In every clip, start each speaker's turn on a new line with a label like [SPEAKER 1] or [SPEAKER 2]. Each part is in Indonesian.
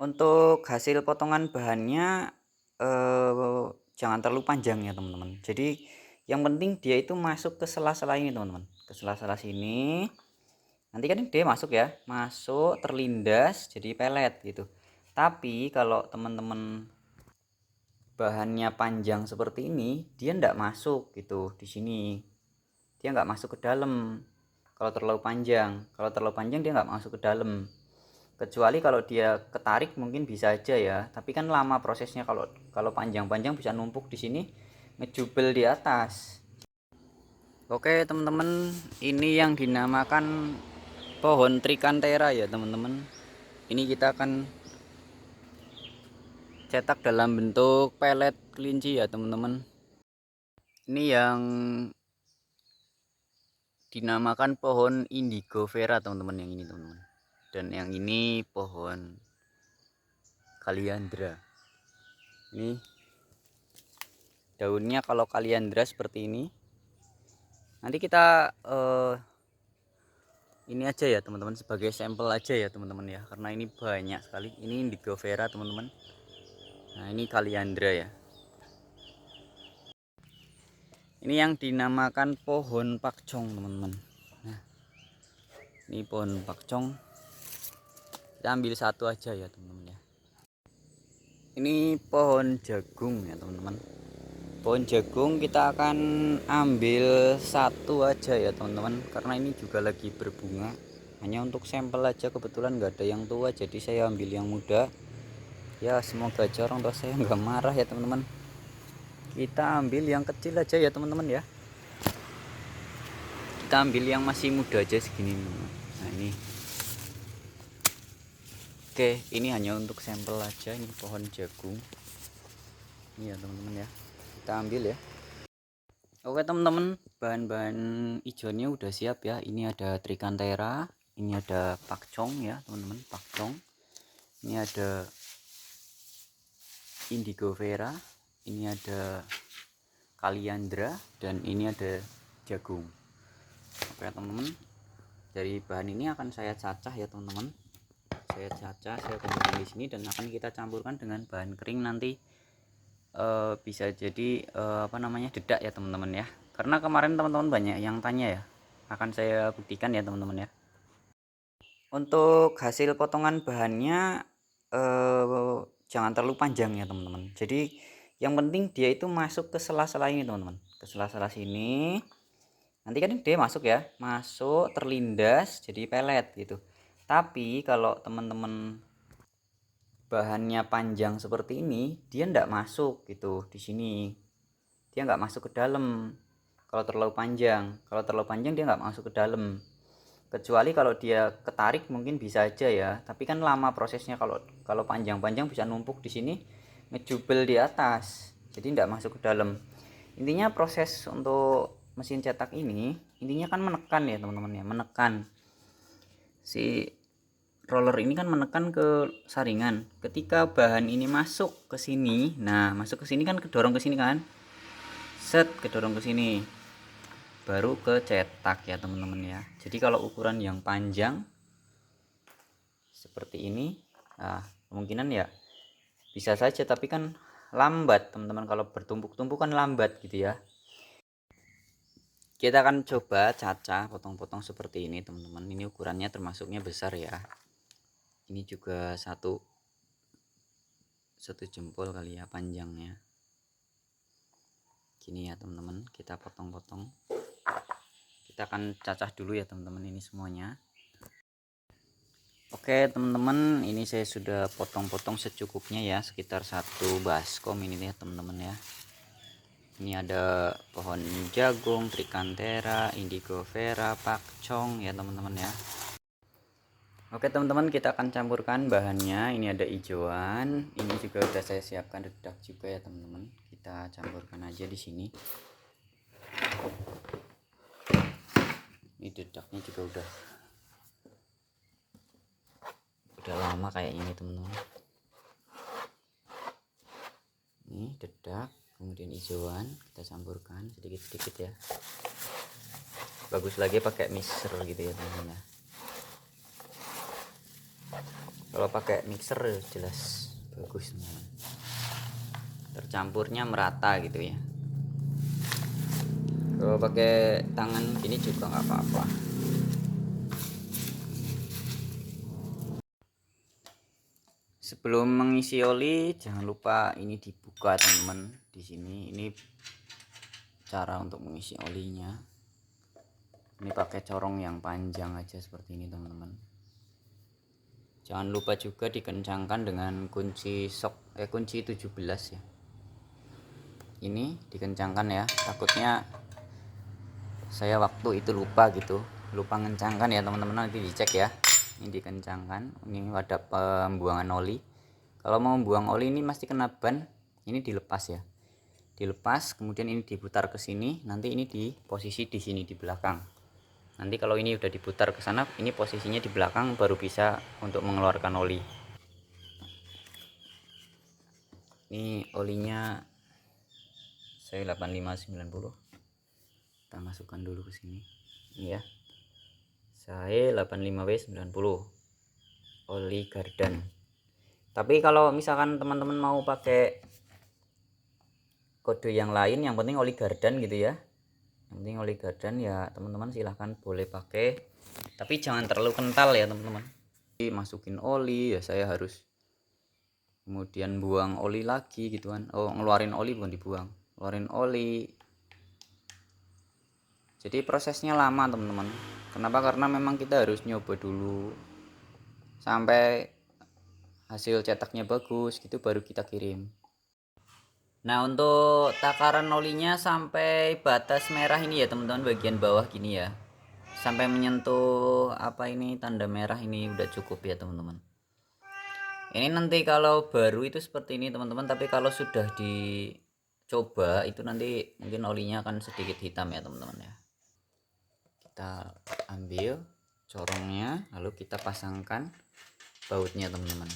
[SPEAKER 1] Untuk hasil potongan bahannya, jangan terlalu panjang ya teman-teman. Jadi yang penting dia itu masuk ke sela-sela ini teman-teman, ke sela-sela sini. Nanti kan dia masuk ya, masuk terlindas jadi pelet gitu. Tapi kalau teman-teman bahannya panjang seperti ini, dia ndak masuk gitu di sini. Dia nggak masuk ke dalam. Kalau terlalu panjang dia nggak masuk ke dalam. Kecuali kalau dia ketarik mungkin bisa aja ya, tapi kan lama prosesnya. Kalau kalau panjang-panjang bisa numpuk di sini, ngejubel di atas. Oke teman-teman, ini yang dinamakan pohon trikantera ya teman-teman. Ini kita akan cetak dalam bentuk pelet kelinci ya teman-teman. Ini yang dinamakan pohon indigo vera teman-teman, yang ini teman-teman. Dan yang ini pohon kaliandra. Ini daunnya kalau kaliandra seperti ini. Nanti kita ini aja ya teman-teman, sebagai sampel aja ya teman-teman ya, karena ini banyak sekali. Ini indigo vera teman-teman. Nah ini kaliandra ya. Ini yang dinamakan pohon pakcong teman-teman. Nah ini pohon pakcong, kita ambil satu aja ya teman-teman ya. Ini pohon jagung ya teman-teman. Pohon jagung kita akan ambil satu aja ya teman-teman, karena ini juga lagi berbunga. Hanya untuk sampel aja, kebetulan nggak ada yang tua jadi saya ambil yang muda ya. Semoga aja orang tua saya nggak marah ya teman-teman. Kita ambil yang kecil aja ya teman-teman ya. Kita ambil yang masih muda aja segini. Nah ini oke, ini hanya untuk sampel aja. Ini pohon jagung ini ya teman-teman ya, kita ambil ya. Oke teman-teman, bahan-bahan hijaunya udah siap ya. Ini ada trikantera, ini ada pakcong ya teman-teman, pakcong. Ini ada indigo vera, ini ada kaliandra, dan ini ada jagung. Oke teman-teman, dari bahan ini akan saya cacah ya teman-teman. Saya cacah, saya kumpulkan di sini dan akan kita campurkan dengan bahan kering nanti. Bisa jadi apa namanya, dedak ya teman-teman ya, karena kemarin teman-teman banyak yang tanya ya. Akan saya buktikan ya teman-teman ya. Untuk hasil potongan bahannya jangan terlalu panjang ya teman-teman. Jadi yang penting dia itu masuk ke sela-sela ini teman-teman, ke sela-sela sini. Nanti kan dia masuk ya, masuk terlindas jadi pelet gitu. Tapi kalau teman-teman bahannya panjang seperti ini, dia ndak masuk gitu di sini. Dia nggak masuk ke dalam. Kalau terlalu panjang dia nggak masuk ke dalam. Kecuali kalau dia ketarik mungkin bisa aja ya, tapi kan lama prosesnya. Kalau kalau panjang-panjang bisa numpuk di sini, ngejubel di atas, jadi ndak masuk ke dalam. Intinya proses untuk mesin cetak ini intinya kan menekan ya teman-teman ya, menekan si roller ini kan, menekan ke saringan. Ketika bahan ini masuk ke sini, nah masuk ke sini kan, kedorong ke sini kan, set, kedorong ke sini, baru ke cetak ya teman-teman ya. Jadi kalau ukuran yang panjang seperti ini, nah kemungkinan ya bisa saja, tapi kan lambat teman-teman. Kalau bertumpuk-tumpuk kan lambat gitu ya. Kita akan coba cacah potong-potong seperti ini teman-teman. Ini ukurannya termasuknya besar ya. Ini juga satu jempol kali ya panjangnya. Gini ya teman-teman, kita potong-potong. Kita akan cacah dulu ya teman-teman ini semuanya. Oke teman-teman, ini saya sudah potong-potong secukupnya ya, sekitar satu baskom ini ya teman-teman ya. Ini ada pohon jagung, trikantera, indigo vera, pakcong ya teman-teman ya. Oke teman-teman, kita akan campurkan bahannya. Ini ada hijauan, ini juga udah saya siapkan dedak juga ya teman-teman. Kita campurkan aja di sini. Ini dedaknya juga udah lama kayak ini teman-teman. Ini dedak, kemudian hijauan kita campurkan sedikit-sedikit ya. Bagus lagi pakai mixer gitu ya teman-teman ya. Kalau pakai mixer jelas bagus teman-teman, tercampurnya merata gitu ya. Kalau pakai tangan gini juga nggak apa-apa. Sebelum mengisi oli jangan lupa ini dibuka teman-teman. Di sini ini cara untuk mengisi olinya. Ini pakai corong yang panjang aja seperti ini teman-teman. Jangan lupa juga dikencangkan dengan kunci kunci 17 ya. Ini dikencangkan ya, takutnya saya waktu itu lupa ngencangkan ya teman-teman, nanti dicek ya. Ini dikencangkan, ini wadah pembuangan oli. Kalau mau buang oli ini pasti kena ban, ini dilepas ya, dilepas, kemudian ini diputar ke sini, nanti ini di posisi di sini di belakang. Nanti kalau ini udah diputar ke sana, ini posisinya di belakang, baru bisa untuk mengeluarkan oli. Ini olinya saya 8590, kita masukkan dulu ke sini. Ini ya, saya 85W90 oli gardan. Tapi kalau misalkan teman-teman mau pakai kode yang lain, yang penting oli gardan gitu ya, yang penting oli gardan ya teman-teman, silahkan boleh pakai, tapi jangan terlalu kental ya teman-teman. Masukin oli ya, saya harus kemudian buang oli lagi gitu kan. Oh, ngeluarin oli, bukan dibuang, ngeluarin oli. Jadi prosesnya lama teman-teman. Kenapa? Karena memang kita harus nyoba dulu sampai hasil cetaknya bagus gitu, baru kita kirim. Nah, untuk takaran olinya sampai batas merah ini ya teman-teman, bagian bawah gini ya, sampai menyentuh apa ini, tanda merah ini udah cukup ya teman-teman. Ini nanti kalau baru itu seperti ini teman-teman, tapi kalau sudah dicoba itu nanti mungkin olinya akan sedikit hitam ya teman-teman ya. Kita ambil corongnya, lalu kita pasangkan bautnya teman-teman.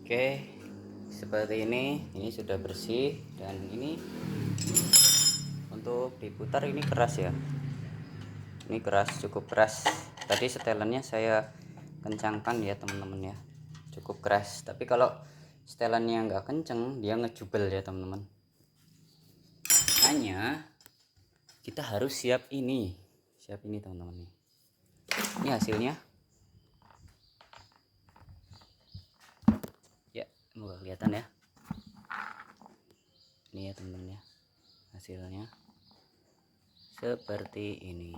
[SPEAKER 1] Oke, seperti ini sudah bersih. Dan ini untuk diputar ini keras ya, ini keras, cukup keras. Tadi setelannya saya kencangkan ya teman-teman ya, cukup keras. Tapi kalau setelannya nggak kenceng dia ngejubel ya teman-teman. Hanya kita harus siap ini teman-teman nih. Ini hasilnya ya, semoga kelihatan ya. Ini ya teman-teman ya, hasilnya seperti ini.